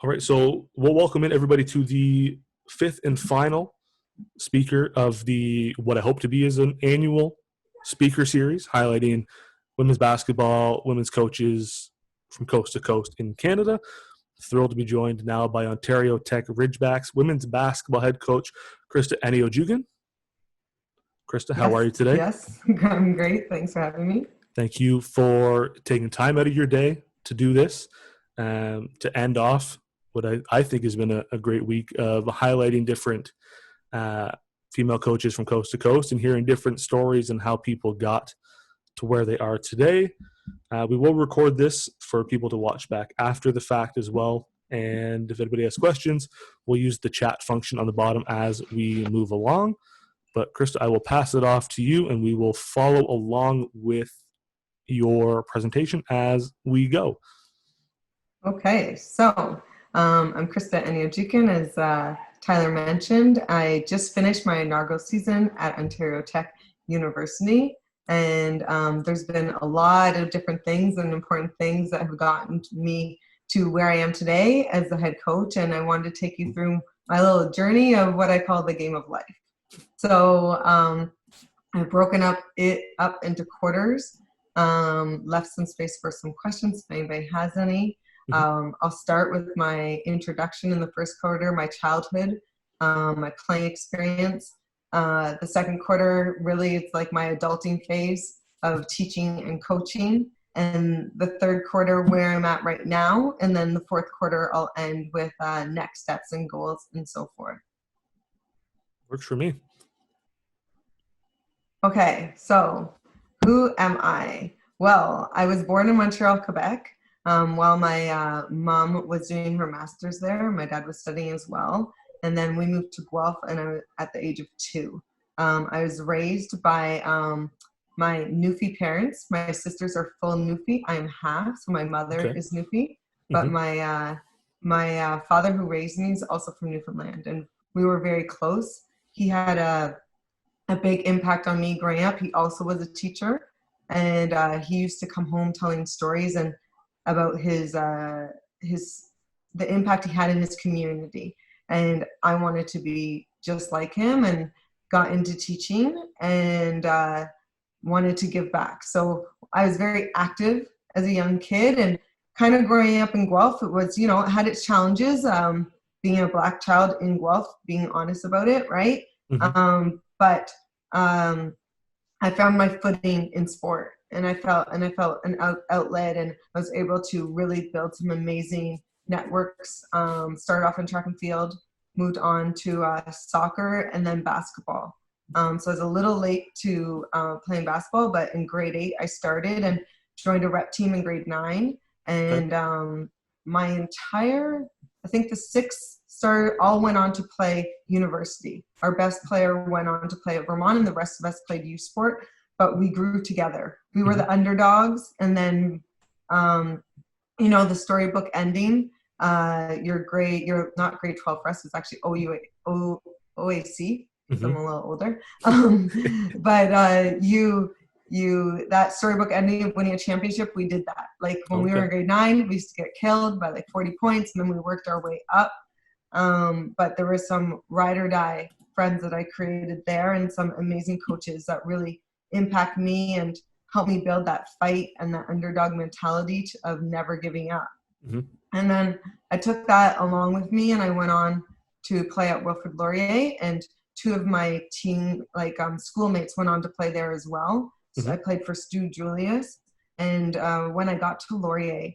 All right, so we'll welcome in everybody to the fifth and final speaker of the what I hope to be is an annual SpeakHER Series highlighting women's basketball, women's coaches from coast to coast in Canada. Thrilled to be joined now by Ontario Tech Ridgebacks women's basketball head coach Christa Eniojukan. Krista, how Yes, are you today? yes, I'm great. Thanks for having me. Thank you for taking time out of your day to do this, to end off what I think has been a great week of highlighting different uh, female coaches from coast to coast and hearing different stories and how people got to where they are today. We will record this for people to watch back after the fact as well. And if anybody has questions, we'll use the chat function on the bottom as we move along. But Krista, I will pass it off to you and we will follow along with your presentation as we go. Okay, so I'm Christa Eniojukan, as Tyler mentioned. I just finished my inaugural season at Ontario Tech University, and there's been a lot of different things and important things that have gotten me to where I am today as the head coach, and I wanted to take you through my little journey of what I call the game of life. So I've broken it up into quarters, left some space for some questions if anybody has any. I'll start with my introduction in the first quarter, my childhood, my playing experience. The second quarter, really, it's like my adulting phase of teaching and coaching. And the third quarter, where I'm at right now. And then the fourth quarter, I'll end with next steps and goals and so forth. Works for me. Okay, so who am I? Well, I was born in Montreal, Quebec. While my mom was doing her master's there, my dad was studying as well. And then we moved to Guelph and I was at the age of 2. I was raised by my Newfie parents. My sisters are full Newfie. I am half, so my mother is Newfie. But my father who raised me is also from Newfoundland. And we were very close. He had a big impact on me growing up. He also was a teacher. And he used to come home telling stories and about the impact he had in his community. And I wanted to be just like him and got into teaching and wanted to give back. So I was very active as a young kid, and kind of growing up in Guelph, it was, it had its challenges, being a Black child in Guelph, being honest about it, right? But I found my footing in sport. And I felt an outlet, and I was able to really build some amazing networks. Started off in track and field, moved on to soccer, and then basketball. So I was a little late to playing basketball, but in grade 8 I started and joined a rep team in grade 9. And my entire, I think the 6 all went on to play university. Our best player went on to play at Vermont, and the rest of us played U Sport. But we grew together. We were the underdogs, and then, the storybook ending. You're not grade 12 for us. It's actually OAC. Because I'm a little older. But that storybook ending of winning a championship, we did that. Like when we were in grade 9, we used to get killed by like 40 points, and then we worked our way up. But there were some ride or die friends that I created there, and some amazing coaches that really impact me and help me build that fight and that underdog mentality of never giving up. And then I took that along with me, and I went on to play at Wilfrid Laurier, and 2 of my team, schoolmates, went on to play there as well. So I played for Stu Julius. And when I got to Laurier,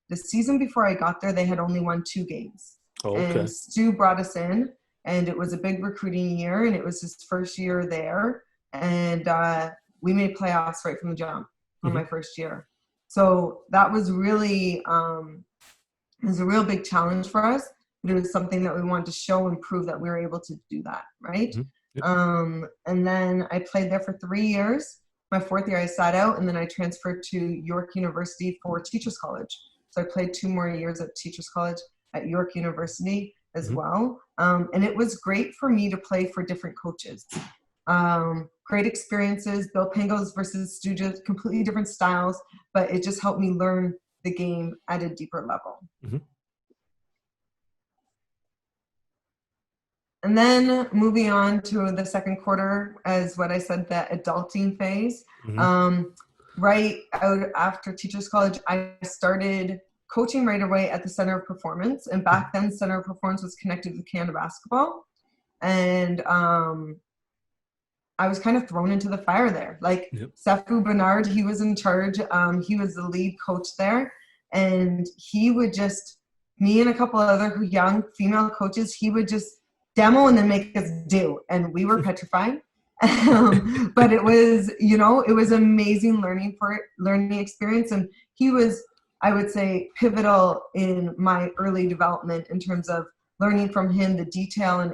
the season before I got there, they had only won 2 games. And Stu brought us in, and it was a big recruiting year, and it was his first year there. And we made playoffs right from the jump on my first year. So that was really, it was a real big challenge for us. But it was something that we wanted to show and prove that we were able to do that, right? And then I played there for 3 years. My 4th year I sat out, and then I transferred to York University for Teachers College. So I played 2 more years at Teachers College at York University as well. And it was great for me to play for different coaches. Great experiences. Bill Pangos versus Stooges, completely different styles, but it just helped me learn the game at a deeper level. And then moving on to the second quarter, as what I said, that adulting phase. Right out after Teachers College, I started coaching right away at the Center of Performance. And back then, Center of Performance was connected with Canada Basketball. And I was kind of thrown into the fire there. Like Sefu Bernard, he was in charge. He was the lead coach there. And he would just, me and a couple of other young female coaches, he would just demo and then make us do. And we were petrified. But it was, it was amazing learning experience. And he was, I would say, pivotal in my early development in terms of learning from him the detail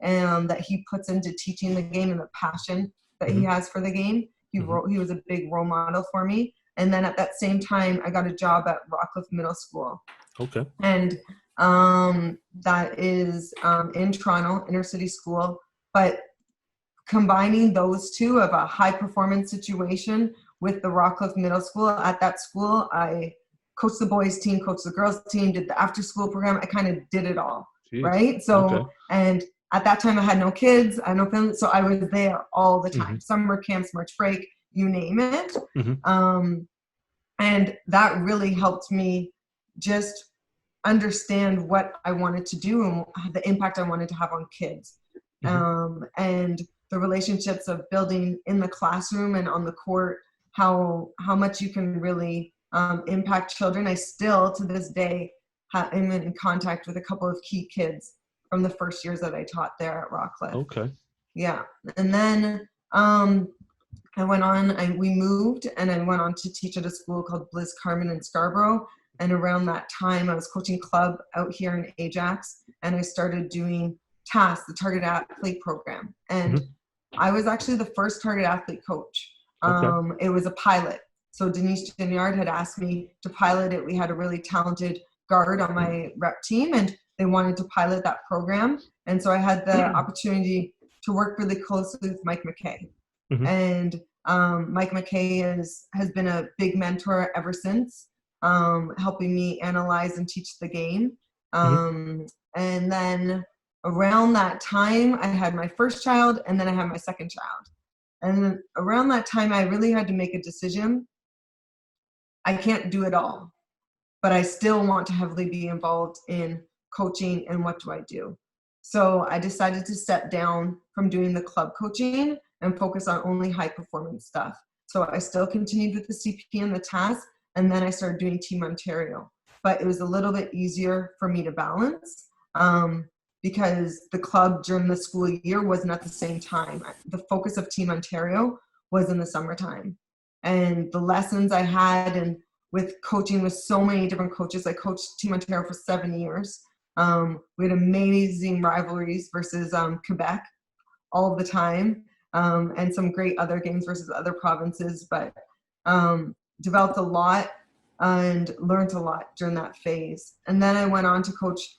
and that he puts into teaching the game and the passion that he has for the game. He was a big role model for me. And then at that same time, I got a job at Rockcliffe Middle School. Okay. And that is in Toronto, inner city school. But combining those two of a high performance situation with the Rockcliffe Middle School, at that school, I coached the boys team, coached the girls team, did the after school program. I kind of did it all. Jeez. Right? So, and at that time I had no kids, I had no family, so I was there all the time. Summer camps, March break, you name it. And that really helped me just understand what I wanted to do and the impact I wanted to have on kids. And the relationships of building in the classroom and on the court, how much you can really impact children. I still, to this day, am in contact with a couple of key kids from the first years that I taught there at Rockcliffe. Okay. Yeah. And then I went on, we moved, and I went on to teach at a school called Bliss Carmen in Scarborough. And around that time, I was coaching club out here in Ajax, and I started doing TAS, the Target Athlete Program. And I was actually the first Target Athlete coach. It was a pilot. So Denise Gignard had asked me to pilot it. We had a really talented guard on my rep team, and they wanted to pilot that program. And so I had the opportunity to work really closely with Mike McKay. And Mike McKay has been a big mentor ever since, helping me analyze and teach the game. And then around that time, I had my first child, and then I had my second child. And then around that time, I really had to make a decision. I can't do it all, but I still want to heavily be involved in coaching, and what do I do? So I decided to step down from doing the club coaching and focus on only high performance stuff. So I still continued with the CP and the TAS, and then I started doing Team Ontario. But it was a little bit easier for me to balance because the club during the school year wasn't at the same time. The focus of Team Ontario was in the summertime. And the lessons I had, and with coaching with so many different coaches, I coached Team Ontario for 7 years. We had amazing rivalries versus Quebec all the time, and some great other games versus other provinces, but developed a lot and learned a lot during that phase. And then I went on to coach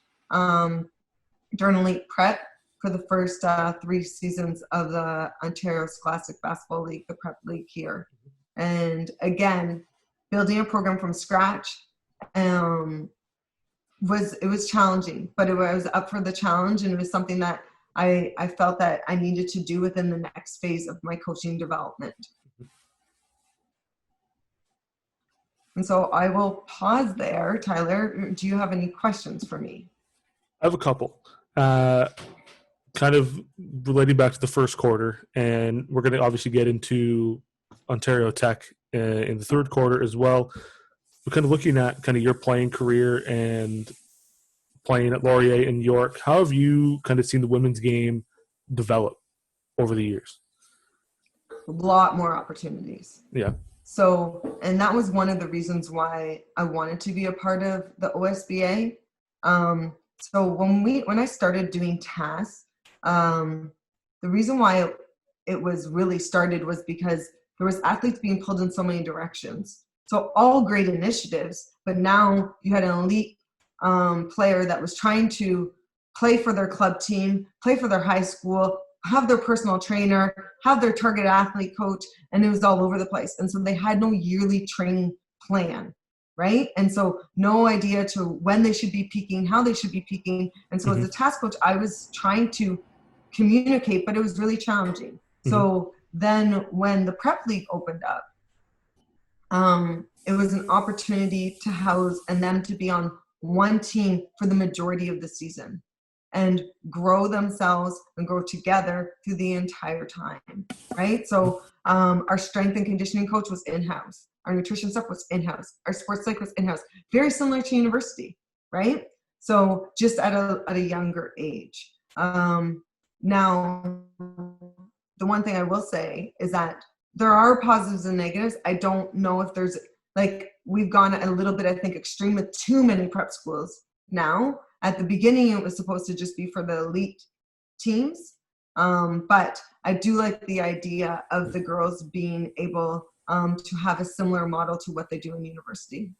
during elite prep for the first 3 seasons of the Ontario Scholastic Basketball League, the prep league here. And again, building a program from scratch was challenging, but it was up for the challenge, and it was something that I felt that I needed to do within the next phase of my coaching development. And so I will pause there. Tyler, do you have any questions for me? I have a couple. Kind of relating back to the first quarter, and we're going to obviously get into Ontario Tech in the third quarter as well. We're kind of looking at kind of your playing career and playing at Laurier in York. How have you kind of seen the women's game develop over the years? A lot more opportunities. Yeah. So, and that was one of the reasons why I wanted to be a part of the OSBA. So when I started doing TAS, the reason why it was really started was because there was athletes being pulled in so many directions. So all great initiatives, but now you had an elite player that was trying to play for their club team, play for their high school, have their personal trainer, have their target athlete coach, and it was all over the place. And so they had no yearly training plan, right? And so no idea to when they should be peaking, how they should be peaking. And so as a task coach, I was trying to communicate, but it was really challenging. So then when the prep league opened up, it was an opportunity to house and them to be on one team for the majority of the season and grow themselves and grow together through the entire time, right? So our strength and conditioning coach was in-house. Our nutrition stuff was in-house. Our sports psych was in-house. Very similar to university, right? So just at a younger age. Now, the one thing I will say is that there are positives and negatives. I don't know if there's, like, we've gone a little bit, I think, extreme with too many prep schools now. At the beginning, it was supposed to just be for the elite teams. But I do like the idea of the girls being able to have a similar model to what they do in university.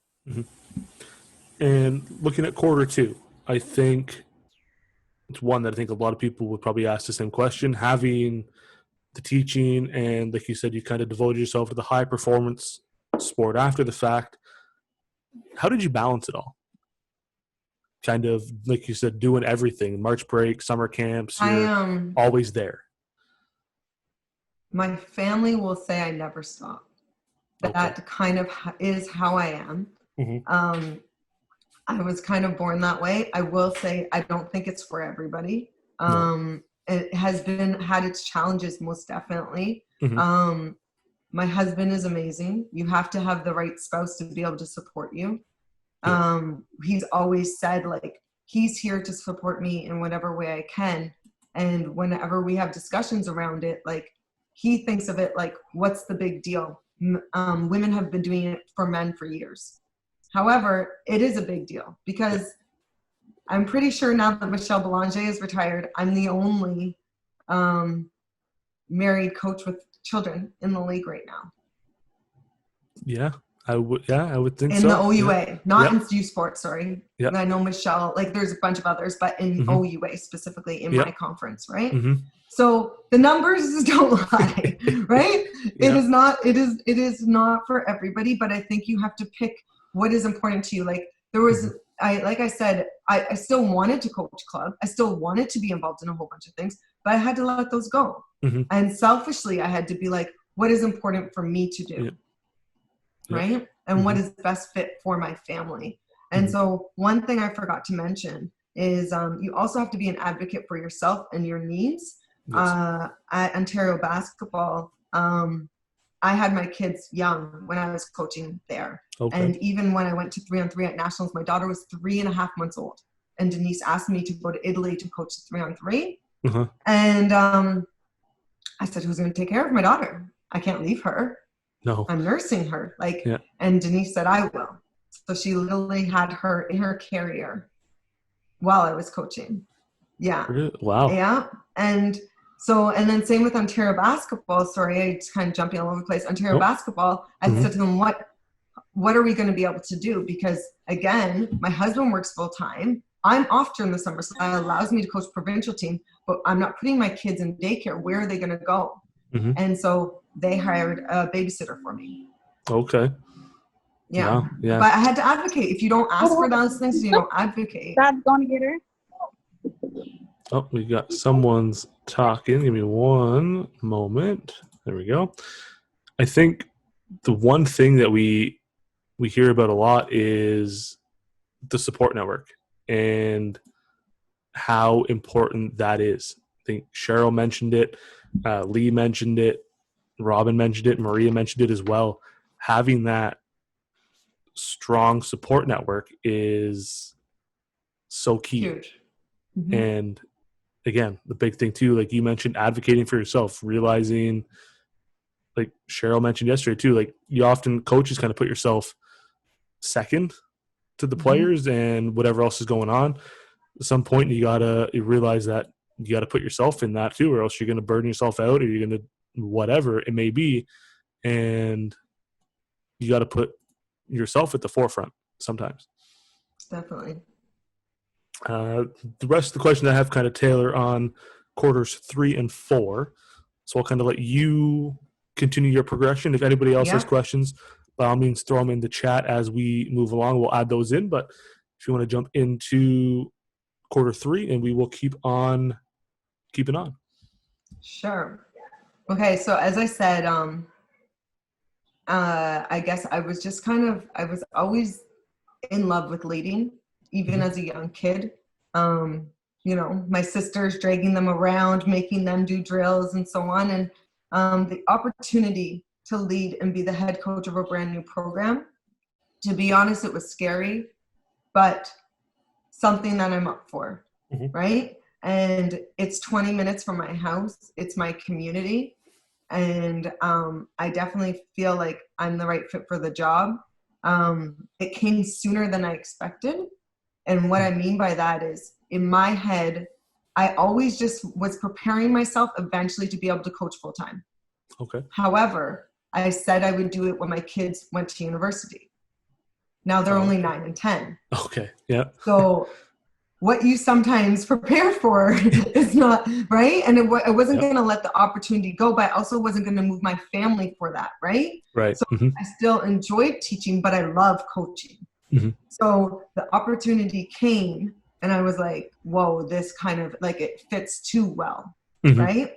And looking at quarter two, I think it's one that I think a lot of people would probably ask the same question. Having the teaching and, like you said, you kind of devoted yourself to the high performance sport after the fact. How did you balance it all? Kind of, like you said, doing everything, March break, summer camps, you're always there. My family will say I never stop. That kind of is how I am. I was kind of born that way. I will say I don't think it's for everybody. It has had its challenges, most definitely. My husband is amazing. You have to have the right spouse to be able to support you. He's always said, like, he's here to support me in whatever way I can. And whenever we have discussions around it, like, he thinks of it like, what's the big deal? Women have been doing it for men for years. However, it is a big deal because I'm pretty sure now that Michelle Belanger is retired, I'm the only married coach with children in the league right now. Yeah, I would think in so. In the OUA, not in U Sports, sorry. I know Michelle, like, there's a bunch of others, but in OUA specifically in my conference, right? So the numbers don't lie, right? It is not for everybody, but I think you have to pick what is important to you. Like, there was, like I said, I still wanted to coach club. I still wanted to be involved in a whole bunch of things, but I had to let those go. And selfishly, I had to be like, what is important for me to do? Right? And what is best fit for my family? And so one thing I forgot to mention is you also have to be an advocate for yourself and your needs. At Ontario basketball, I had my kids young when I was coaching there. And even when I went to 3-on-3 at nationals, my daughter was 3.5 months old. And Denise asked me to go to Italy to coach 3-on-3. And I said, who's going to take care of my daughter? I can't leave her. No. I'm nursing her. And Denise said, I will. So she literally had her in her carrier while I was coaching. Wow. Yeah. And then same with Ontario basketball. Sorry, I just kind of jumping all over the place. Ontario basketball, I said to them, what are we going to be able to do? Because again, my husband works full time. I'm off during the summer, so that allows me to coach provincial team, but I'm not putting my kids in daycare. Where are they going to go? And so they hired a babysitter for me. Okay. Yeah. Wow. Yeah. But I had to advocate. If you don't ask for those things, you don't advocate. Dad's going to get her. Oh, we got someone's talking. Give me one moment. There we go. I think the one thing that we hear about a lot is the support network and how important that is. I think Cheryl mentioned it, Lee mentioned it, Robin mentioned it, Maria mentioned it as well. Having that strong support network is so key. Huge. And again, the big thing too, like you mentioned, advocating for yourself, realizing, like Cheryl mentioned yesterday too, like you often, coaches kind of put yourself second to the players and whatever else is going on. At some point you realize that you got to put yourself in that too, or else you're going to burn yourself out, or you're going to whatever it may be. And you got to put yourself at the forefront sometimes. Definitely. The rest of the question I have kind of tailor on quarters 3 and 4. So I'll kind of let you continue your progression. If anybody else has questions, by all means, throw them in the chat as we move along. We'll add those in. But if you want to jump into quarter 3, and we will keep on keeping on. Sure. Okay, so as I said, I guess I was just I was always in love with leading, even Mhm. as a young kid. Um, my sisters dragging them around, making them do drills and so on. And the opportunity to lead and be the head coach of a brand new program, to be honest, it was scary, but something that I'm up for, Mhm. right? And it's 20 minutes from my house. It's my community. And I definitely feel like I'm the right fit for the job. It came sooner than I expected. And what I mean by that is, in my head, I always just was preparing myself eventually to be able to coach full time. Okay. However, I said I would do it when my kids went to university. Now they're only Okay. 9 and 10. Okay. Yeah. So what you sometimes prepare for is not right. And I wasn't Yeah. going to let the opportunity go, but I also wasn't going to move my family for that. Right. Right. So Hmm. I still enjoyed teaching, but I love coaching. Hmm. So the opportunity came and I was like, whoa, this kind of like it fits too well. Hmm. Right.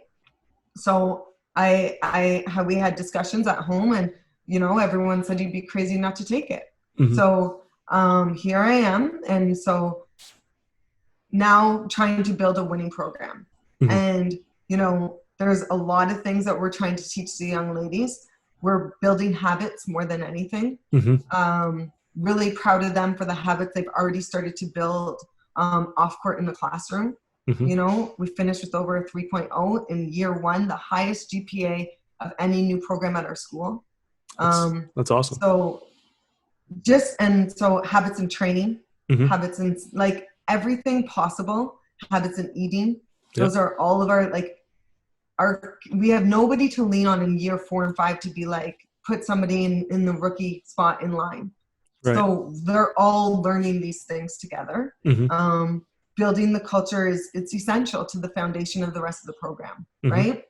So we had discussions at home and, everyone said you'd be crazy not to take it. Hmm. So here I am. And so now trying to build a winning program. Hmm. And, there's a lot of things that we're trying to teach the young ladies. We're building habits more than anything. Hmm. Really proud of them for the habits they've already started to build off court in the classroom. Hmm. We finished with over a 3.0 in year one, the highest GPA of any new program at our school. That's awesome. So so habits in training, Hmm. habits in like everything possible, habits in eating. Those Yep. are all of we have nobody to lean on in year 4 and 5 to be like, put somebody in the rookie spot in line. Right. So they're all learning these things together. Hmm. Building the culture it's essential to the foundation of the rest of the program, Hmm. right?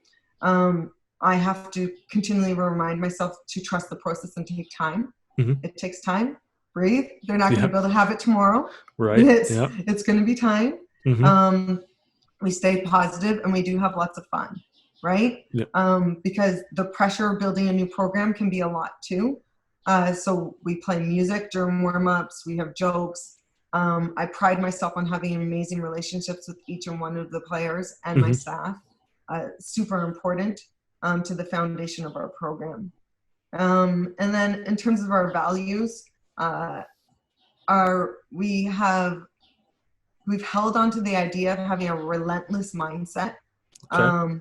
I have to continually remind myself to trust the process and take time. Hmm. It takes time. Breathe. They're not going to Yep. build a habit tomorrow. Right. It's Yeah. it's going to be time. Hmm. Um, we stay positive and we do have lots of fun, right? Yep. Because the pressure of building a new program can be a lot too. So we play music during warm-ups. We have jokes. I pride myself on having amazing relationships with each and one of the players and my Hmm. staff. Super important to the foundation of our program. And then in terms of our values, we have we've held on to the idea of having a relentless mindset, Okay.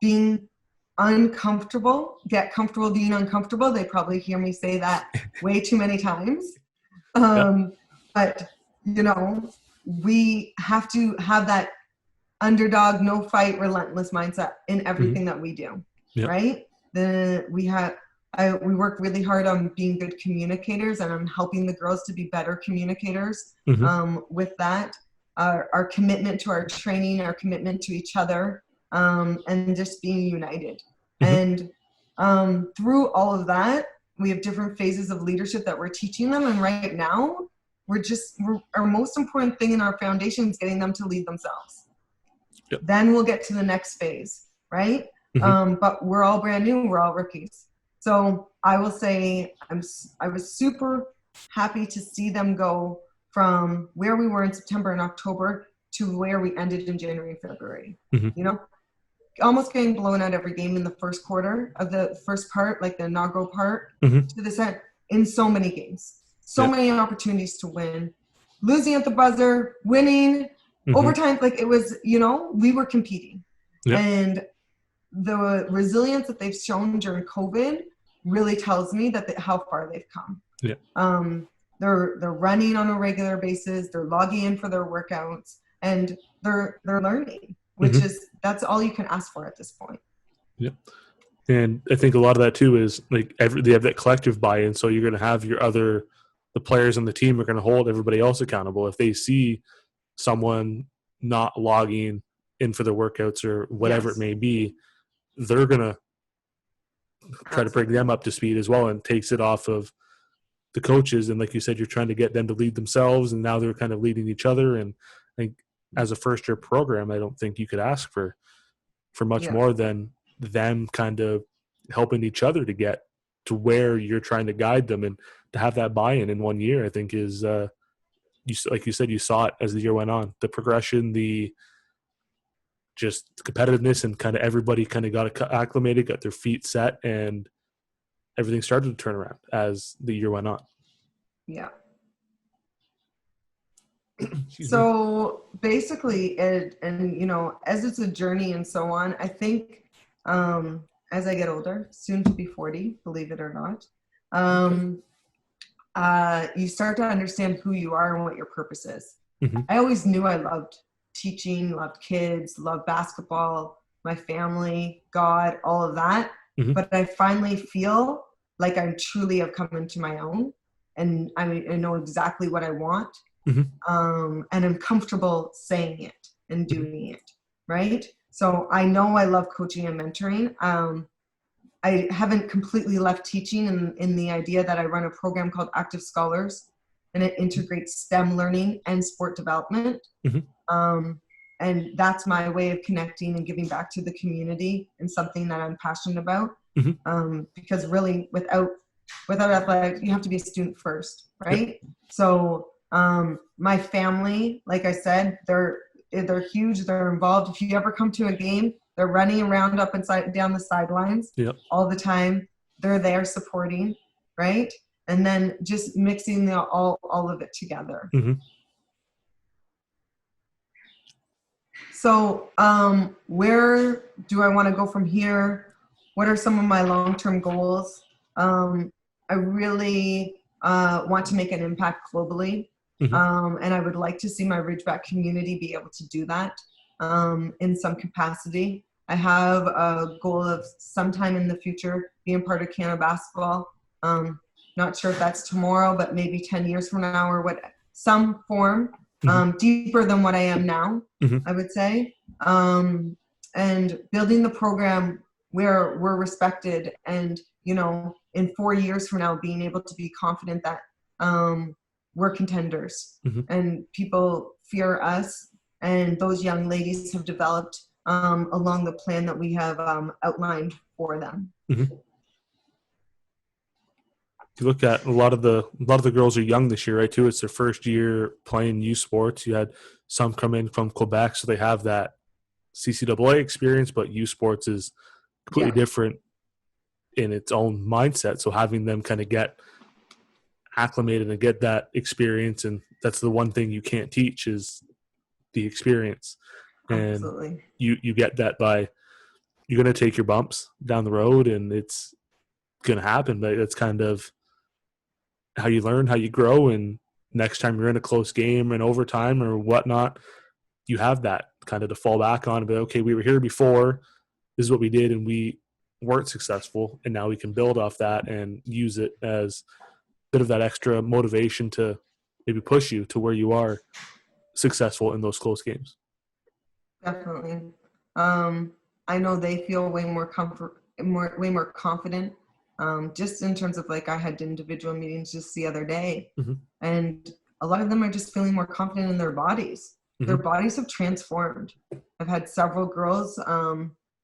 being uncomfortable, get comfortable being uncomfortable. They probably hear me say that way too many times. Yep. But, we have to have that underdog, no fight, relentless mindset in Hmm. everything that we do, Yep. right? We work really hard on being good communicators, and I'm helping the girls to be better communicators Hmm. with that. Our commitment to our training, our commitment to each other, and just being united. Hmm. And through all of that, we have different phases of leadership that we're teaching them. And right now, our most important thing in our foundation is getting them to lead themselves. Yep. Then we'll get to the next phase, right? Hmm. But we're all brand new. We're all rookies. So I will say I was super happy to see them go from where we were in September and October to where we ended in January and February. Hmm. Almost getting blown out every game in the first quarter of the first part, like the inaugural part, Hmm. to this end in so many games. So Yep. many opportunities to win. Losing at the buzzer, winning, Hmm. overtime, like it was, we were competing. Yep. And the resilience that they've shown during COVID really tells me how far they've come. Yep. They're running on a regular basis. They're logging in for their workouts, and they're learning, which Hmm. is that's all you can ask for at this point. Yep. And I think a lot of that too is like they have that collective buy-in. So you're going to have the players on the team are going to hold everybody else accountable. If they see someone not logging in for their workouts or whatever it Yes, may be, they're going to try to bring absolutely. them up to speed as well, and takes it off of the coaches. And like you said, you're trying to get them to lead themselves, and now they're kind of leading each other. And I think as a first year program, I don't think you could ask for for much more than them kind of helping each other to get to where you're trying to guide them. And to have that buy-in in 1 year, I think is, like you said, you saw it as the year went on, the progression, the just competitiveness, and kind of everybody kind of got acclimated, got their feet set, and everything started to turn around as the year went on. Yeah. Excuse me. So basically, and you know, as it's a journey and so on, I think as I get older, soon to be 40, believe it or not, you start to understand who you are and what your purpose is. Mm-hmm. I always knew I loved teaching, loved kids, loved basketball, my family, God, all of that. Mm-hmm. But I finally feel like I truly have come into my own, and I know exactly what I want. Mm-hmm. And I'm comfortable saying it and doing it, right? So I know I love coaching and mentoring. I haven't completely left teaching in the idea that I run a program called Active Scholars, and it integrates STEM learning and sport development. Mm-hmm. And that's my way of connecting and giving back to the community, and something that I'm passionate about. Mm-hmm. Because really, without athletics, you have to be a student first, right? Yep. So my family, like I said, they're huge. They're involved. If you ever come to a game, they're running around up and down the sidelines all the time. They're there supporting, right? And then just mixing all of it together. Mm-hmm. So where do I want to go from here? What are some of my long-term goals? I really want to make an impact globally. Mm-hmm. And I would like to see my Ridgeback community be able to do that in some capacity. I have a goal of sometime in the future being part of Canada basketball. Not sure if that's tomorrow, but maybe 10 years from now, or some form, deeper than what I am now, I would say. And building the program where we're respected, and, you know, in 4 years from now, being able to be confident that we're contenders, and people fear us, and those young ladies have developed along the plan that we have outlined for them. Mm-hmm. You look at a lot of the girls are young this year, right? Too, it's their first year playing U Sports. You had some come in from Quebec, so they have that CCAA experience, but U Sports is completely different in its own mindset. So having them kind of get acclimated and get that experience, and that's the one thing you can't teach is the experience. And absolutely, you get that by, you're going to take your bumps down the road, and it's going to happen. But that's kind of how you learn, how you grow, and next time you're in a close game and overtime or whatnot, you have that kind of to fall back on. But okay, we were here before. This is what we did, and we weren't successful, and now we can build off that and use it as a bit of that extra motivation to maybe push you to where you are successful in those close games. Definitely. I know they feel way more confident. Just in terms of, like, I had individual meetings just the other day, and a lot of them are just feeling more confident in their bodies. Their bodies have transformed. I've had several girls,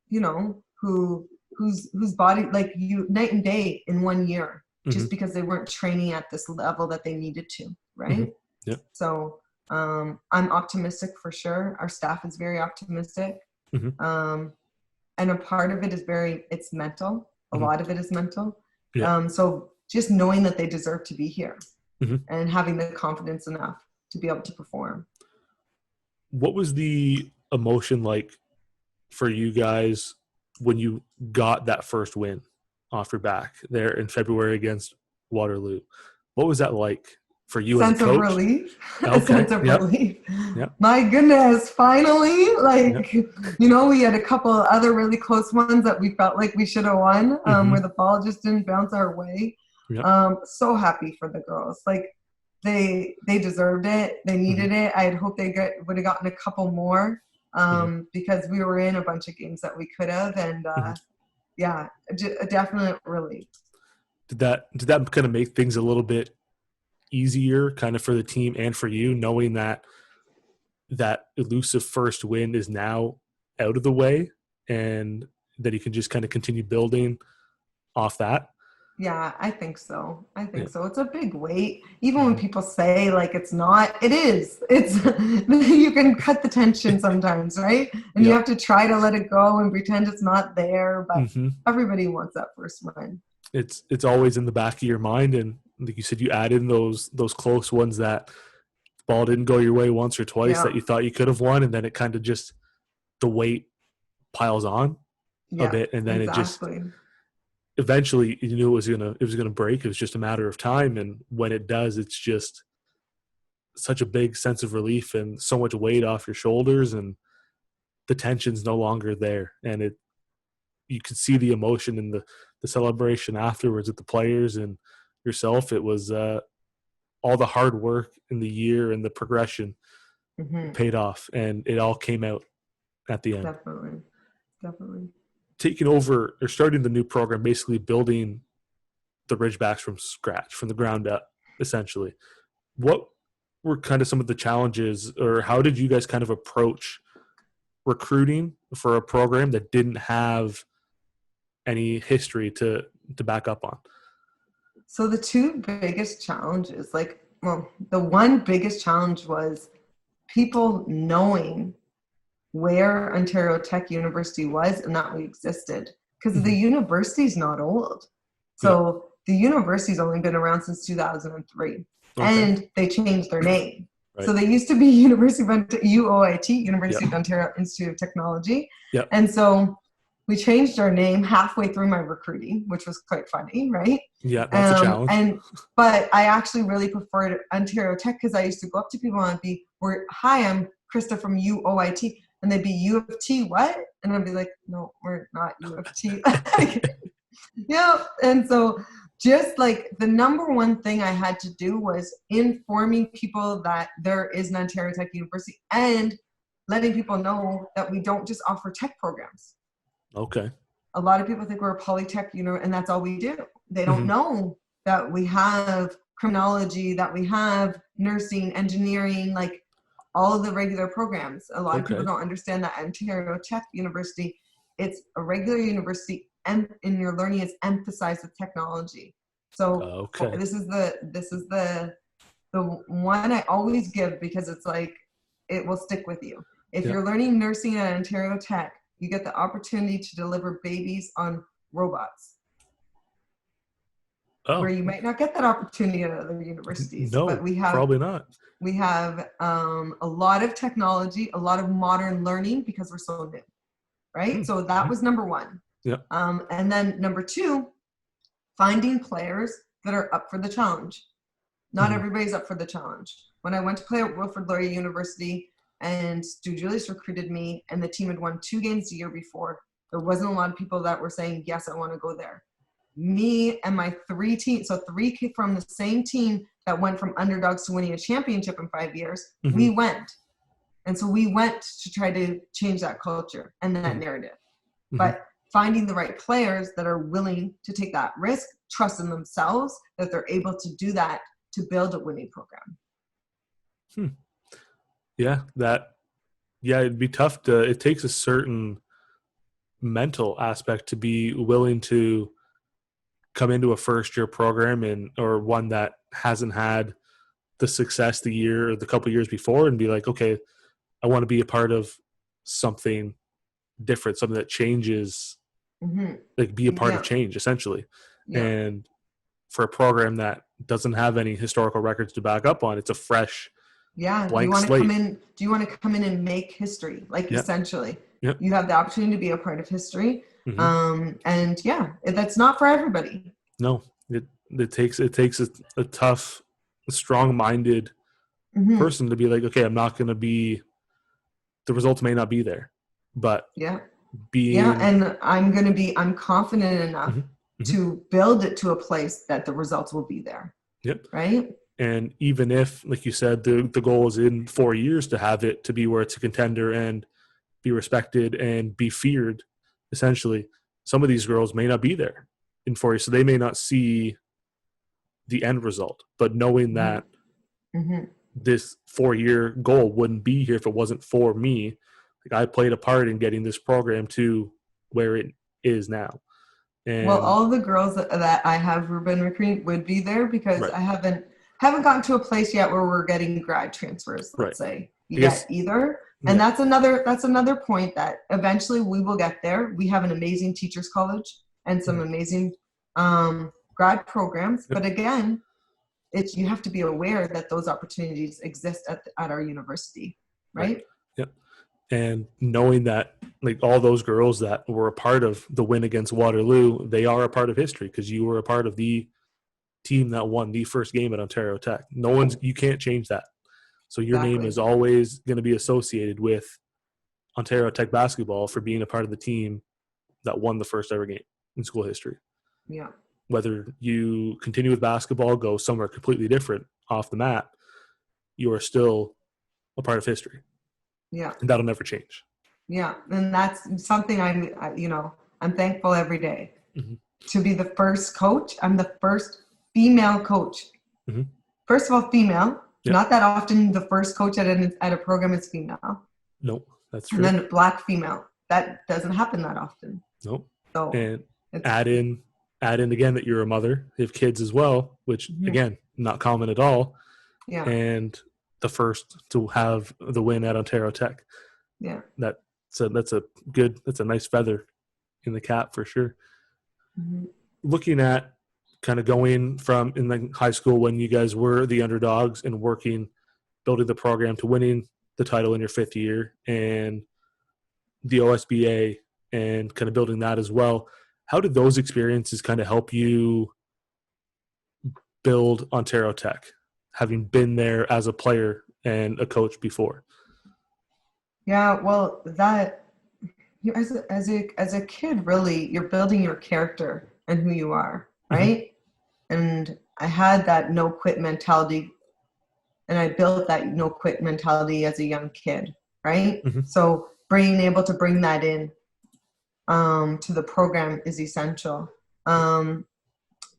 you know, whose body, like, you night and day in 1 year, just because they weren't training at this level that they needed to, right? Yep. So I'm optimistic for sure. Our staff is very optimistic. And a part of it is it's mental. A lot of it is mental. So just knowing that they deserve to be here and having the confidence enough to be able to perform. What was the emotion like for you guys when you got that first win off your back there in February against Waterloo? What was that like for you as a coach? Sense of relief. Okay. A sense of relief. Yep. My goodness, finally, like, you know, we had a couple other really close ones that we felt like we should have won, where the ball just didn't bounce our way. So happy for the girls. Like, they deserved it. They needed it. I had hoped they would have gotten a couple more, because we were in a bunch of games that we could have, and a definite relief. Did that kind of make things a little bit easier kind of for the team and for you, knowing that elusive first win is now out of the way, and that he can just kind of continue building off that? Yeah, I think so. I Yeah. think so. It's a big weight. Even when Mm-hmm. people say like it's not, it is. It's you can cut the tension sometimes, right? And you Yep. have to try to let it go and pretend it's not there, but Mm-hmm. everybody wants that first win. It's always in the back of your mind, and like you said, you add in those close ones that the ball didn't go your way once or twice that Yeah. you thought you could have won, and then it kind of just the weight piles on a Yeah, bit, and then it just exactly. eventually you knew it was gonna break. It was just a matter of time, and when it does, it's just such a big sense of relief and so much weight off your shoulders, and the tension's no longer there, and it you could see the emotion in the celebration afterwards with the players and yourself. It was all the hard work in the year and the progression Hmm. paid off, and it all came out at the end. Definitely. Definitely. Taking over or starting the new program, basically building the Ridgebacks from scratch, from the ground up, essentially. What were kind of some of the challenges, or how did you guys kind of approach recruiting for a program that didn't have any history to back up on? So the two biggest challenges, like, well, the one biggest challenge was people knowing where Ontario Tech University was and that we existed. Because the Mm-hmm. university's not old. Yep. So the university's only been around since 2003. Okay. And they changed their name. Right. So they used to be University of UOIT, University Yep. of Ontario Institute of Technology. Yep. And so we changed our name halfway through my recruiting, which was quite funny, right? Yeah, that's a challenge. But I actually really preferred Ontario Tech because I used to go up to people and I'd be, "Hi, I'm Christa from UOIT," and they'd be, "U of T, what?" And I'd be like, "No, we're not U of T." Yeah, and so just like the number one thing I had to do was informing people that there is an Ontario Tech University and letting people know that we don't just offer tech programs. Okay. A lot of people think we're a polytech, and that's all we do. They don't Mm-hmm. know that we have criminology, that we have nursing, engineering, like all of the regular programs. A lot of people Okay. don't understand that Ontario Tech University, it's a regular university, and in your learning is emphasized with technology. So Okay. this is the one I always give because it's like it will stick with you. If Yep. you're learning nursing at Ontario Tech, you get the opportunity to deliver babies on robots, where Oh, you might not get that opportunity at other universities. But no, probably not. we have a lot of technology, a lot of modern learning because we're so new, right? So that Mm-hmm. was number one. Yep. And then number two, finding players that are up for the challenge. Not Mm-hmm. everybody's up for the challenge. When I went to play at Wilfrid Laurier University and Stu Julius recruited me and the team had won 2 games the year before, there wasn't a lot of people that were saying, yes, I want to go there. Me and my 3 teams, so 3 from the same team that went from underdogs to winning a championship in 5 years, Mm-hmm. we went. And so we went to try to change that culture and that Mm-hmm. narrative. Mm-hmm. But finding the right players that are willing to take that risk, trust in themselves, that they're able to do that to build a winning program. Yeah, it'd be tough it takes a certain mental aspect to be willing to come into a first year program or one that hasn't had the success the year or the couple years before and be like, okay, I want to be a part of something different, something that changes, Mm-hmm. like be a part of Yeah. change essentially. Yeah. And for a program that doesn't have any historical records to back up on, it's a fresh Yeah. blank slate. Do you want to come in and make history? Like Yep. essentially, Yep. you have the opportunity to be a part of history. Mm-hmm. And yeah, that's not for everybody. No, it takes a tough, strong-minded Mm-hmm. person to be like, okay, I'm not going to be. The results may not be there, but Yeah. Yeah. being. And I'm confident enough Mm-hmm, mm-hmm, to build it to a place that the results will be there. yep. Right. And even if, like you said, the goal is in 4 years to have it to be where it's a contender and be respected and be feared, essentially, some of these girls may not be there in 4 years, so they may not see the end result. But knowing that Mm-hmm. this 4-year goal wouldn't be here if it wasn't for me, like I played a part in getting this program to where it is now. And well, all the girls that I have been recruiting would be there because right, I haven't gotten to a place yet where we're getting grad transfers, right. let's say, I guess, yet either. yeah. And that's another point that eventually we will get there. We have an amazing teachers college and some amazing grad programs. Yep. But again, you have to be aware that those opportunities exist at our university, right? Yep. And knowing that, like, all those girls that were a part of the win against Waterloo, they are a part of history because you were a part of the team that won the first game at Ontario Tech. You can't change that. So your name is always going to be associated with Ontario Tech basketball for being a part of the team that won the first ever game in school history. Yeah. Whether you continue with basketball, go somewhere completely different off the mat, you are still a part of history. Yeah. And that'll never change. Yeah. And that's something I'm thankful every day to be the first coach. I'm the first female coach. First of all, female. Yep. Not that often the first coach at a program is female. Nope, that's true. And then black female. That doesn't happen that often. Nope. So and add in again that you're a mother, you have kids as well, which again, not common at all. Yeah. And the first to have the win at Ontario Tech. Yeah. That's a nice feather in the cap for sure. Looking at kind of going from in the high school when you guys were the underdogs and building the program to winning the title in your 5th year and the OSBA and kind of building that as well. How did those experiences kind of help you build Ontario Tech, having been there as a player and a coach before? Yeah, well, that as a kid, really, you're building your character and who you are, right? And I had that no quit mentality, and I built that no quit mentality as a young kid, right? So being able to bring that in to the program is essential. And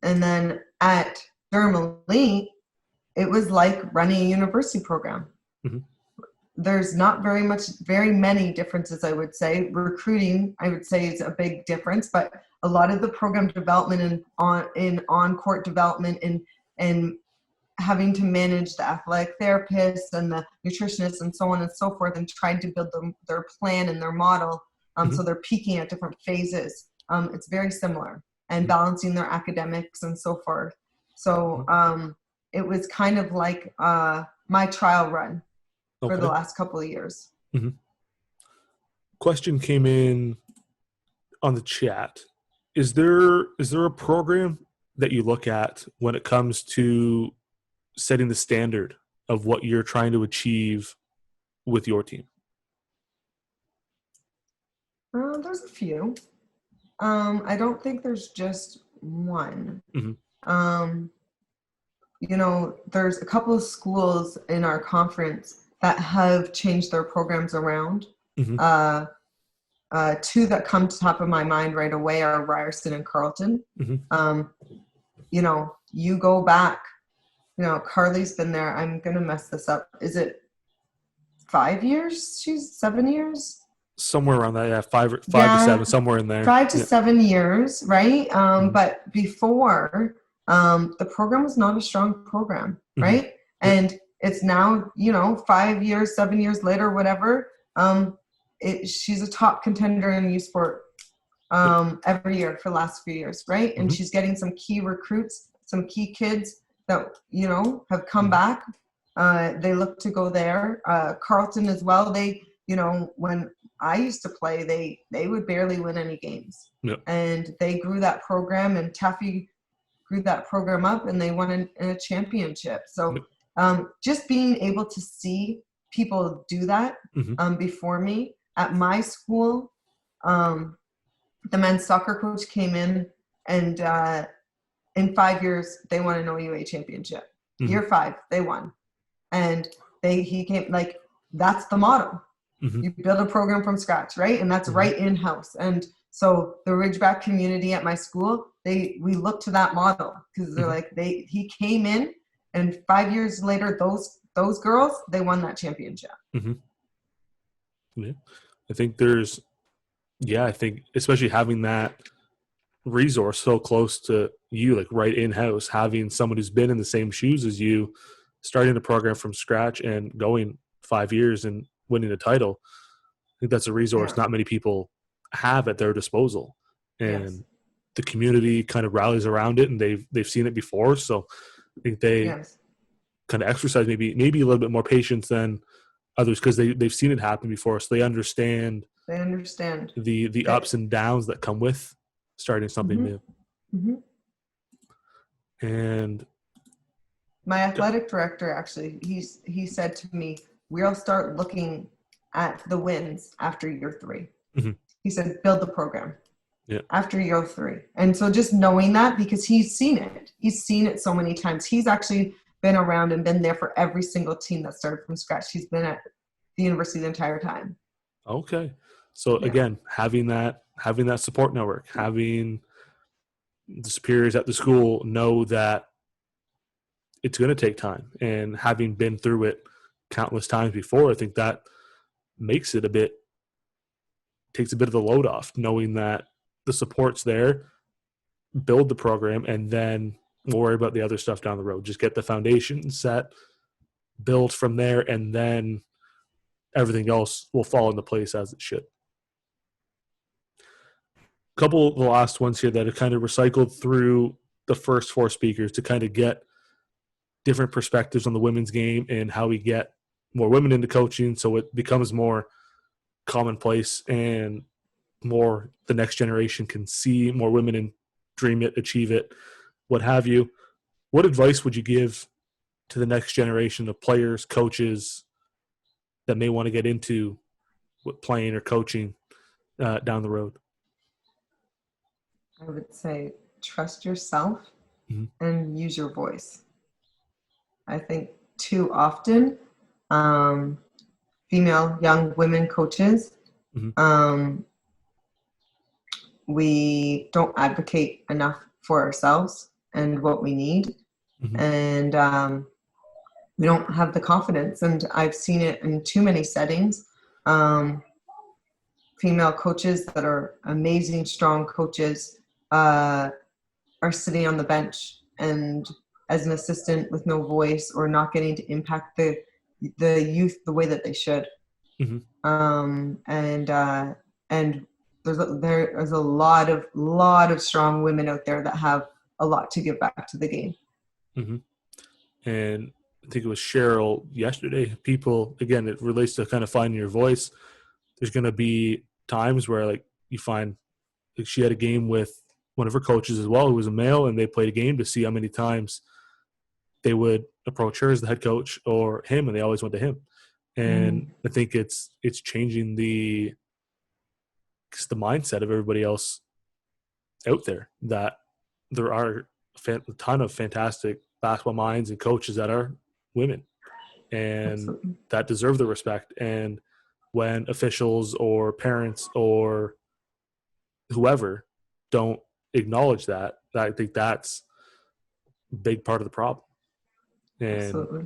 then at Durham Elite, it was like running a university program. There's not very many differences, I would say. Recruiting, I would say, is a big difference, but a lot of the program development and on-court development and having to manage the athletic therapists and the nutritionists and so on and so forth and trying to build their plan and their model so they're peaking at different phases. It's very similar, and balancing their academics and so forth. So it was kind of like my trial run for the last couple of years. Question came in on the chat. Is there a program that you look at when it comes to setting the standard of what you're trying to achieve with your team? There's a few. I don't think there's just one. There's a couple of schools in our conference that have changed their programs around. Two that come to top of my mind right away are Ryerson and Carleton. You go back, Carly's been there. I'm going to mess this up. Is it 5 years? She's 7 years? Somewhere around that, yeah. 5 to 7, somewhere in there. 5 to 7 years, right? But before, the program was not a strong program, right? And it's now, 5 years, 7 years later, whatever. She's a top contender in U Sport every year for the last few years, right? And she's getting some key recruits, some key kids that, have come back. They look to go there. Carleton as well. They, when I used to play, they would barely win any games. And they grew that program, and Taffy grew that program up, and they won in a championship. So just being able to see people do that before me. At my school, the men's soccer coach came in, and in 5 years, they won an OUA championship. Year 5, they won. And he came, that's the model. You build a program from scratch, right? And that's right in-house. And so the Ridgeback community at my school, we look to that model because they're he came in, and 5 years later, those girls, they won that championship. Yeah. I think there's Yeah, I think especially having that resource so close to you, like right in house, having someone who's been in the same shoes as you, starting a program from scratch and going 5 years and winning a title. I think that's a resource Yeah. not many people have at their disposal, Yes. and the community kind of rallies around it, and they've seen it before. So I think they Yes. kind of exercise maybe a little bit more patience than others because they've seen it happen before, so they understand They understand the that. ups and downs that come with starting something Hmm. new. Hmm. And My athletic director actually, he said to me, "We'll start looking at the wins after year 3." mhm, He said, "Build the program yeah, after year 3." And so just knowing that, because he's seen it so many times. He's actually been around and been there for every single team that started from scratch. He's been at the university the entire time. okay. So Yeah. again, having that support network, having the superiors at the school know that it's going to take time, and having been through it countless times before, I think that makes it takes a bit of the load off, knowing that the support's there, build the program, and then we'll worry about the other stuff down the road. Just get the foundation set, build from there, and then everything else will fall into place as it should. A couple of the last ones here that are kind of recycled through the first four speakers to kind of get different perspectives on the women's game and how we get more women into coaching so it becomes more commonplace and more the next generation can see more women and dream it, achieve it, what have you. What advice would you give to the next generation of players, coaches that may want to get into playing or coaching down the road? I would say trust yourself Mm-hmm. and use your voice. I think too often, um, female young women coaches, Mm-hmm. um, we don't advocate enough for ourselves and what we need, Mm-hmm. and we don't have the confidence. And I've seen it in too many settings. Um, Female coaches that are amazing, strong coaches uh, are sitting on the bench and as an assistant with no voice or not getting to impact the youth the way that they should. Mm-hmm. And there is a lot of strong women out there that have a lot to give back to the game. Mm-hmm. And I think it was Cheryl yesterday. People, again, it relates to kind of finding your voice. There's going to be times where, like, you find like she had a game with one of her coaches as well, who was a male, and they played a game to see how many times they would approach her as the head coach or him, and they always went to him. And I think it's changing the mindset of everybody else out there that there are a ton of fantastic basketball minds and coaches that are women and Absolutely. that deserve the respect. And when officials or parents or whoever don't acknowledge that, I think that's a big part of the problem. And Absolutely.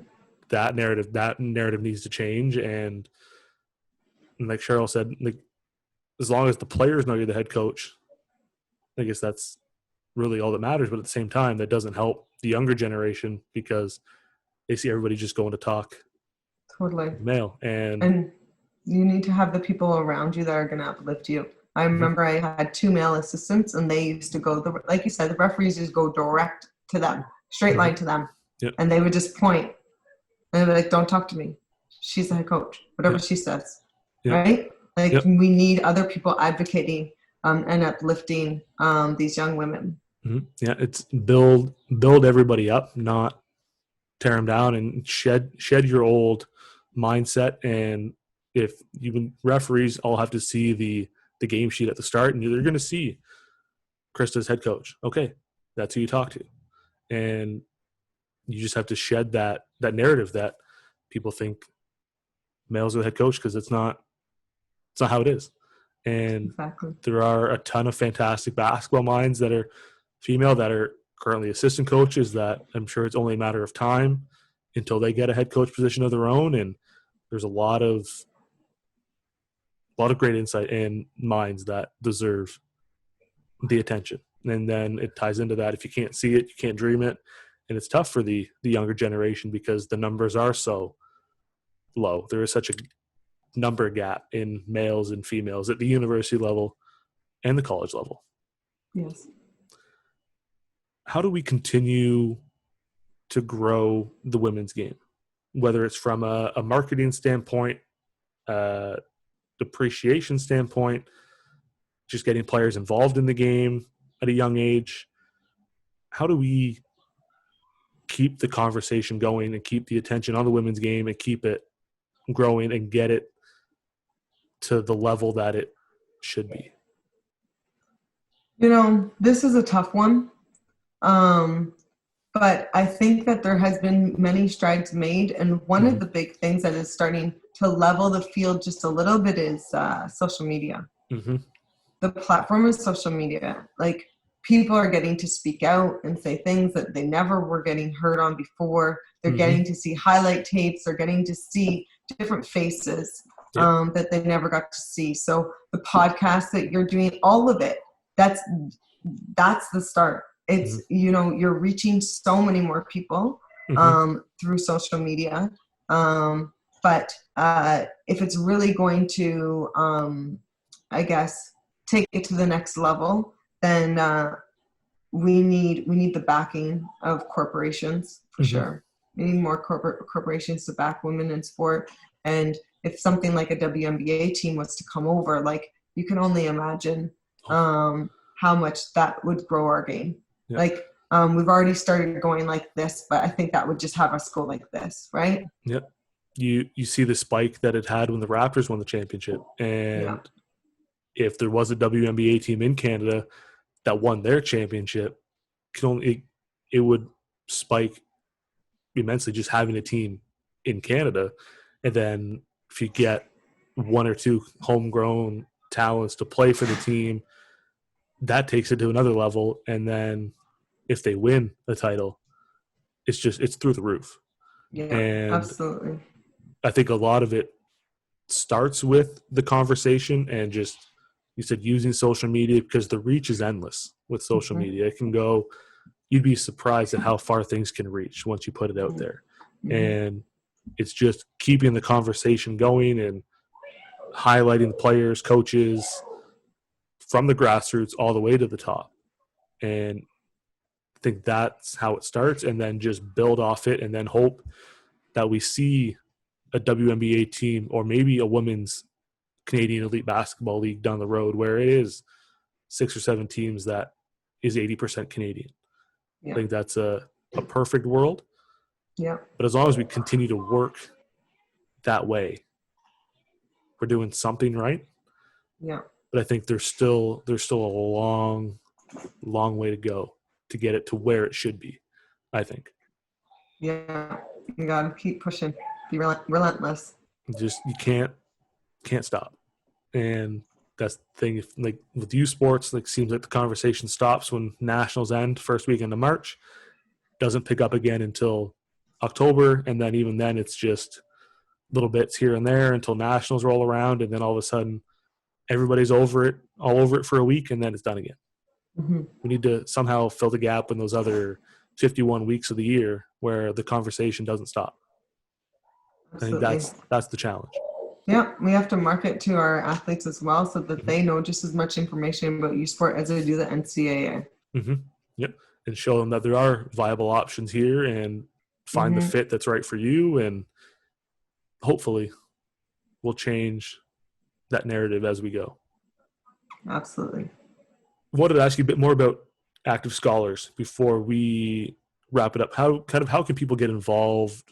that narrative needs to change. And like Cheryl said, like, as long as the players know you're the head coach, I guess that's really all that matters. But at the same time, that doesn't help the younger generation because they see everybody just going to talk Totally. male. And And you need to have the people around you that are going to uplift you. I mm-hmm. remember I had 2 male assistants, and they used to go, like you said, the referees just go direct to them, straight line to them. Yep. And they would just point, and they'd be like, "Don't talk to me. She's the head coach, whatever Yep. she says." Yep. Right? Like, Yep. we need other people advocating and uplifting these young women. Mm-hmm. Yeah, it's build everybody up, not tear them down, and shed your old mindset. And if even referees all have to see the game sheet at the start, and they're going to see Krista's head coach, okay, that's who you talk to, and you just have to shed that narrative that people think males are the head coach, because it's not how it is. And Exactly. there are a ton of fantastic basketball minds that are female that are currently assistant coaches that I'm sure it's only a matter of time until they get a head coach position of their own. And there's a lot of a lot of great insight and minds that deserve the attention. And then it ties into that. If you can't see it, you can't dream it. And it's tough for the younger generation because the numbers are so low. There is such a number gap in males and females at the university level and the college level. Yes. How do we continue to grow the women's game, whether it's from a marketing standpoint, depreciation standpoint, just getting players involved in the game at a young age? How do we keep the conversation going and keep the attention on the women's game and keep it growing and get it to the level that it should be? This is a tough one. But I think that there has been many strides made. And one of the big things that is starting to level the field just a little bit is social media. Mm-hmm. The platform is social media. Like, people are getting to speak out and say things that they never were getting heard on before. They're getting to see highlight tapes. They're getting to see different faces that they never got to see. So the podcast that you're doing, all of it, that's the start. It's, you're reaching so many more people through social media. But if it's really going to, I guess, take it to the next level, then we need the backing of corporations for sure. We need more corporations to back women in sport. And if something like a WNBA team was to come over, like, you can only imagine how much that would grow our game. Yep. Like, we've already started going like this, but I think that would just have us go like this, right? Yep. You see the spike that it had when the Raptors won the championship. And if there was a WNBA team in Canada that won their championship, it would spike immensely just having a team in Canada. And then if you get one or two homegrown talents to play for the team, that takes it to another level. And then if they win the title, it's through the roof. Yeah, and absolutely. I think a lot of it starts with the conversation and just, you said, using social media, because the reach is endless with social media. It can go, you'd be surprised at how far things can reach once you put it out there. And it's just keeping the conversation going and highlighting players, coaches, from the grassroots all the way to the top. And I think that's how it starts, and then just build off it, and then hope that we see a WNBA team or maybe a women's Canadian Elite Basketball League down the road where it is 6 or 7 teams that is 80% Canadian. I think that's a perfect world. Yeah. But as long as we continue to work that way, we're doing something right. Yeah. But I think there's still a long way to go to get it to where it should be, I think. Yeah. You got to keep pushing. Be relentless. Just, you can't stop. And that's the thing. If, like, with U Sports, like, seems like the conversation stops when nationals end first weekend of March. Doesn't pick up again until October, and then even then it's just little bits here and there until nationals roll around, and then all of a sudden everybody's all over it for a week, and then it's done again. We need to somehow fill the gap in those other 51 weeks of the year where the conversation doesn't stop. Absolutely. I think that's the challenge. Yeah, we have to market to our athletes as well so that they know just as much information about U Sport as they do the NCAA. Yep, and show them that there are viable options here, and find the fit that's right for you, and hopefully we'll change that narrative as we go. Absolutely. I wanted to ask you a bit more about active scholars before we wrap it up. How can people get involved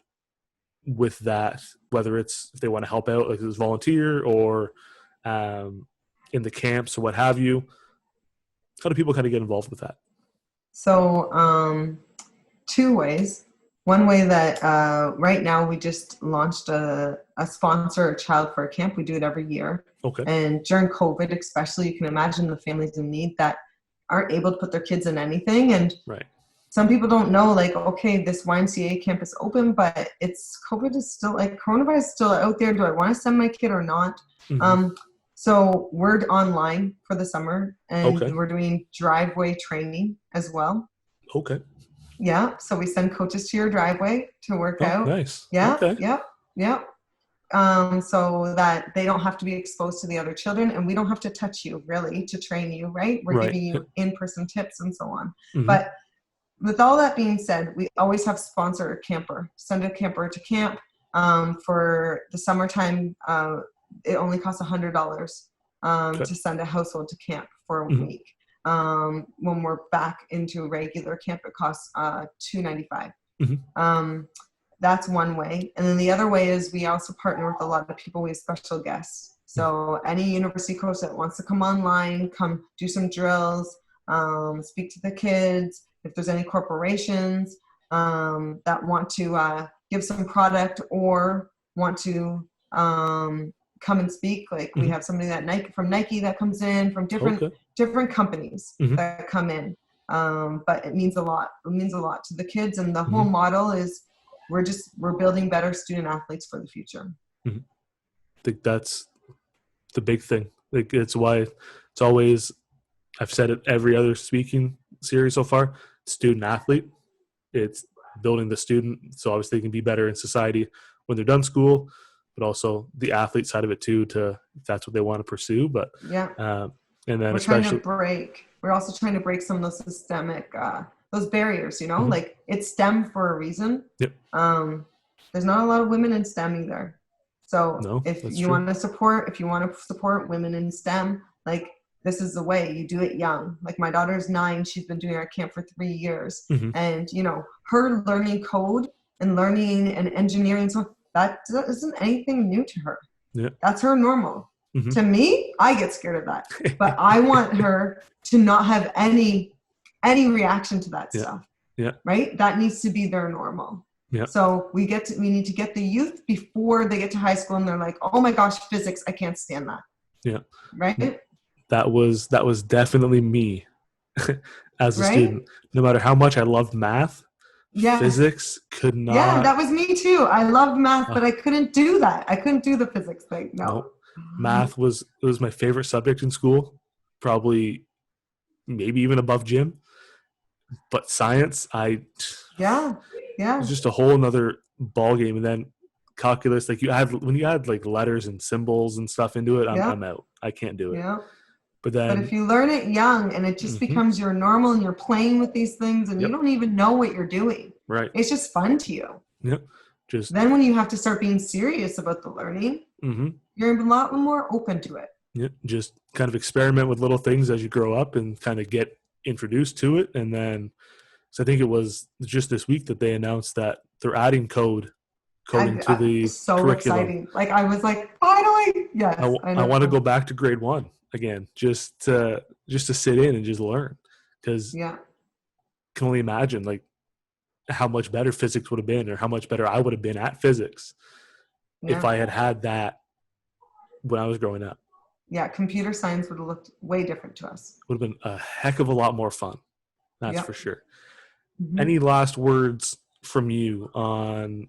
with that, whether it's if they want to help out, like as volunteer or in the camps or what have you? How do people kind of get involved with that? So 2 ways. One way that right now we just launched a sponsor a child for a camp. We do it every year. Okay. And during COVID especially, you can imagine the families in need that aren't able to put their kids in anything. And right. Some people don't know, like, okay, this YMCA camp is open, but COVID is still, like, coronavirus is still out there. Do I want to send my kid or not? So we're online for the summer, and Okay. we're doing driveway training as well. Okay. Yeah. So we send coaches to your driveway to work Oh, out. nice. Yeah. Okay. Yep. Yep. So that they don't have to be exposed to the other children, and we don't have to touch you really to train you, right? We're Right. giving you in-person tips and so on. Mm-hmm. But with all that being said, we always have sponsor a camper, send a camper to camp. For the summertime, it only costs $100 Okay. to send a household to camp for a Mm-hmm. week. When we're back into regular camp, it costs $295. Mm-hmm. That's one way. And then the other way is we also partner with a lot of people. We have special guests. So any university coach that wants to come online, come do some drills, speak to the kids. If there's any corporations that want to give some product or want to come and speak, like we Mm-hmm. have somebody from Nike that comes in, from Okay. different companies Mm-hmm. that come in. But it means a lot. It means a lot to the kids, and the whole Mm-hmm. model is we're building better student athletes for the future. Mm-hmm. I think that's the big thing. Like, it's why it's always, I've said it every other speaking series so far, student athlete. It's building the student so obviously they can be better in society when they're done school, but also the athlete side of it too, to if that's what they want to pursue. But Yeah. And then We're also trying to break some of those systemic those barriers, Mm-hmm. Like it's STEM for a reason. Yep. There's not a lot of women in STEM either. So No, if that's you true. want to support women in STEM, like this is the way you do it young. Like my daughter's 9, she's been doing our camp for 3 years. Mm-hmm. And her learning code and learning and engineering, so that isn't anything new to her. Yeah. That's her normal. Mm-hmm. To me, I get scared of that. But I want her to not have any reaction to that stuff. Yeah. Right? That needs to be their normal. Yeah. So we need to get the youth before they get to high school and they're like, oh my gosh, physics, I can't stand that. Yeah. Right? That was definitely me as a student. No matter how much I loved math, physics could not. Yeah, that was me too. I loved math, but I couldn't do that. I couldn't do the physics thing. No. Nope. Math was my favorite subject in school, probably maybe even above gym. But science, yeah, it was just a whole another ball game. And then calculus, like when you add like letters and symbols and stuff into it, I'm out. I can't do it. Yeah. But if you learn it young and it just becomes your normal and you're playing with these things and you don't even know what you're doing. Right. It's just fun to you. Yep. Then when you have to start being serious about the learning, you're a lot more open to it. Yeah. Just kind of experiment with little things as you grow up and kind of get introduced to it. And then, so I think it was just this week that they announced that they're adding coding to the so curriculum. Exciting. Like I was like, finally, yes. I want to go back to grade 1 again, just to sit in and just learn, because can only imagine like how much better physics would have been, or how much better I would have been at physics if I had that when I was growing up. Yeah, computer science would have looked way different to us. Would have been a heck of a lot more fun. That's for sure. Any last words from you on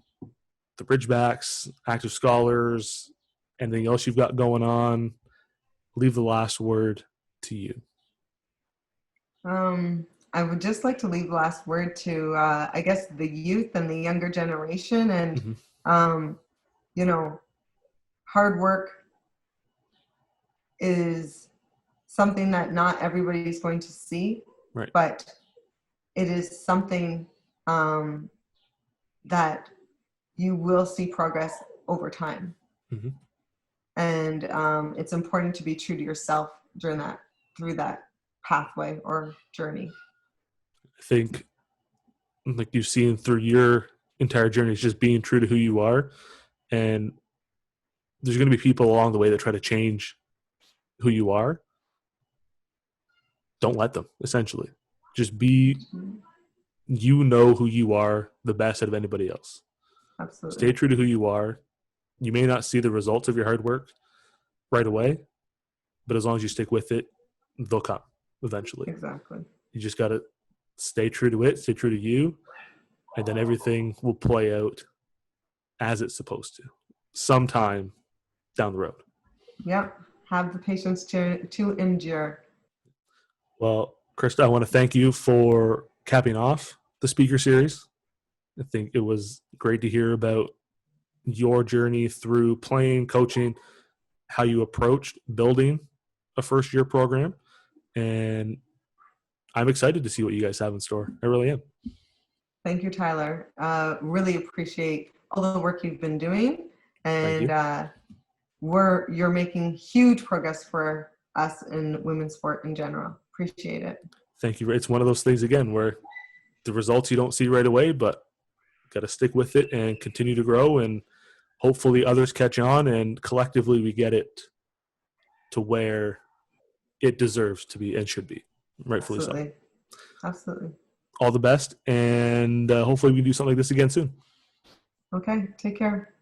the Ridgebacks, active scholars, anything else you've got going on? Leave the last word to you. I would just like to leave the last word to, I guess, the youth and the younger generation. And, hard work is something that not everybody is going to see, but it is something that you will see progress over time. And it's important to be true to yourself through that pathway or journey. I think, like you've seen through your entire journey, is just being true to who you are. And there's going to be people along the way that try to change who you are. Don't let them, essentially. Just be, who you are the best out of anybody else. Absolutely. Stay true to who you are. You may not see the results of your hard work right away, but as long as you stick with it, they'll come eventually. Exactly. You just got to stay true to it, stay true to you, and then everything will play out as it's supposed to sometime down the road. Yep. have the patience to endure. Well, Christa, I want to thank you for capping off the SpeakHER Series. I think it was great to hear about your journey through playing, coaching, how you approached building a first year program. And I'm excited to see what you guys have in store. I really am. Thank you, Tyler. Really appreciate all the work you've been doing, Thank and you. you're making huge progress for us in women's sport in general. Appreciate it. Thank you. It's one of those things, again, where the results you don't see right away, but got to stick with it and continue to grow, and hopefully others catch on, and collectively we get it to where it deserves to be and should be, rightfully Absolutely. so. Absolutely. All the best, and hopefully we can do something like this again soon. Okay, take care.